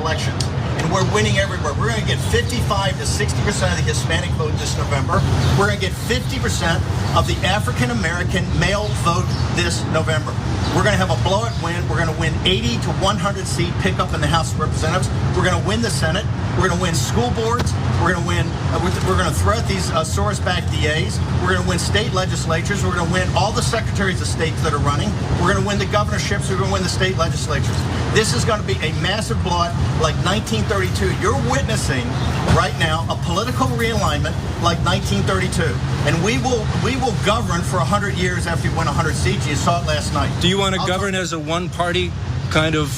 elections, and we're winning everywhere. We're going to get 55 to 60% of the Hispanic vote this November. We're going to get 50% of the African American male vote this November. We're going to have a blowout win. We're going to win 80 to 100 seat pickup in the House of Representatives. We're going to win the Senate. We're going to win school boards. We're going to win. We're going to throw out these Soros-backed DAs. We're going to win state legislatures. We're going to win all the secretaries of state that are running. We're going to win the governorships. We're going to win the state legislatures. This is going to be a massive blowout like 1932. You're witnessing right now a political realignment like 1932, and we will govern for 100 years after we win 100 seats. You saw it last night. Do you want to govern as a one-party kind of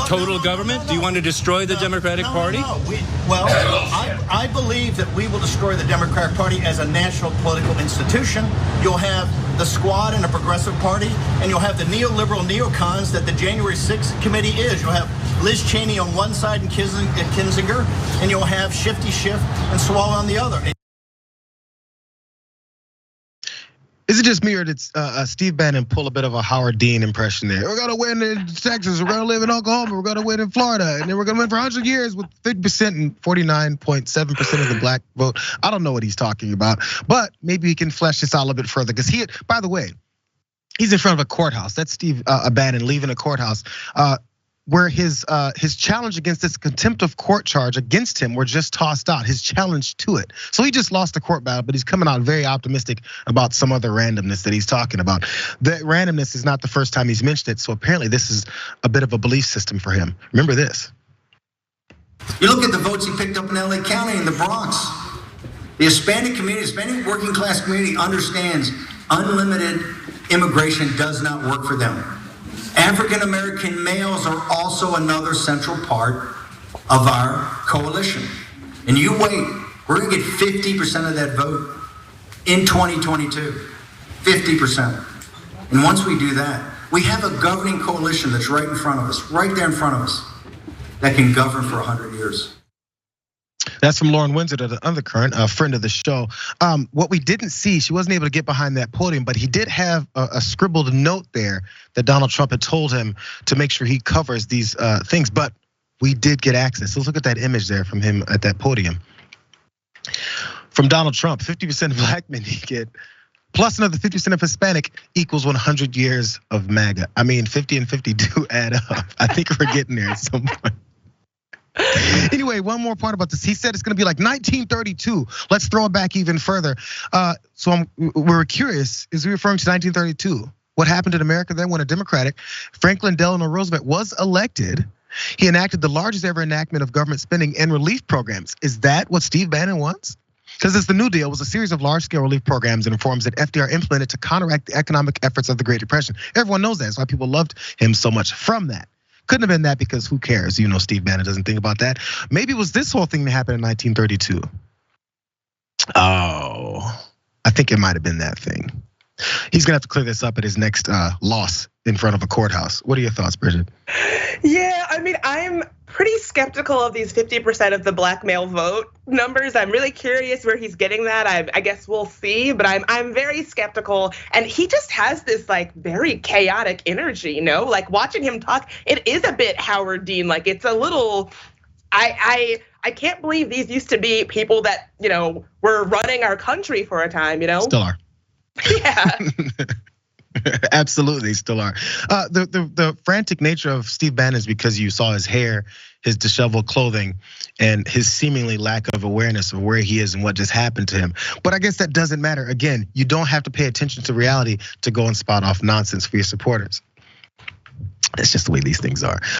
total government? Do you want to destroy the Democratic Party? I believe that we will destroy the Democratic Party as a national political institution. You'll have the Squad and the Progressive Party, and you'll have the neoliberal neocons that the January 6th committee is. You'll have Liz Cheney on one side and Kinzinger, and you'll have Shifty Schiff and Swalwell on the other. Is it just me, or did Steve Bannon pull a bit of a Howard Dean impression there? We're gonna win in Texas, we're gonna live in Oklahoma, we're gonna win in Florida, and then we're gonna win for 100 years with 50% and 49.7% of the black vote. I don't know what he's talking about, but maybe he can flesh this out a little bit further. Because by the way, he's in front of a courthouse. That's Steve Bannon leaving a courthouse. Where his challenge against this contempt of court charge against him were just tossed out, his challenge to it. So he just lost the court battle, but he's coming out very optimistic about some other randomness that he's talking about. That randomness is not the first time he's mentioned it, so apparently this is a bit of a belief system for him. Remember this. You look at the votes he picked up in LA County and the Bronx. The Hispanic community, Hispanic working class community understands unlimited immigration does not work for them. African American males are also another central part of our coalition. And you wait, we're gonna get 50% of that vote in 2022, 50%. And once we do that, we have a governing coalition that's right in front of us, right there in front of us, that can govern for 100 years. That's from Lauren Windsor to the Undercurrent, a friend of the show. What we didn't see, she wasn't able to get behind that podium, but he did have a scribbled note there that Donald Trump had told him to make sure he covers these things. But we did get access. So let's look at that image there from him at that podium. From Donald Trump, 50% of black men he get, plus another 50% of Hispanic equals 100 years of MAGA. I mean, 50 and 50 do add up. I think we're getting there at some point. Anyway, one more part about this. He said it's gonna be like 1932. Let's throw it back even further. We're curious, is he referring to 1932? What happened in America then when a Democratic, Franklin Delano Roosevelt, was elected? He enacted the largest ever enactment of government spending and relief programs. Is that what Steve Bannon wants? Because it's the New Deal was a series of large-scale relief programs and reforms that FDR implemented to counteract the economic efforts of the Great Depression. Everyone knows that. That's why people loved him so much from that. Couldn't have been that because who cares? You know, Steve Bannon doesn't think about that. Maybe it was this whole thing that happened in 1932. Oh, I think it might have been that thing. He's gonna have to clear this up at his next loss in front of a courthouse. What are your thoughts, Bridget? Yeah, I mean, I'm pretty skeptical of these 50% of the black male vote numbers. I'm really curious where he's getting that. I guess we'll see, but I'm very skeptical. And he just has this like very chaotic energy, you know? Like watching him talk, it is a bit Howard Dean. Like it's a little, I can't believe these used to be people that, you know, were running our country for a time, you know? Still are. Yeah. Absolutely, still are. The frantic nature of Steve Bannon is because you saw his hair, his disheveled clothing, and his seemingly lack of awareness of where he is and what just happened to him. But I guess that doesn't matter. Again, you don't have to pay attention to reality to go and spot off nonsense for your supporters. That's just the way these things are.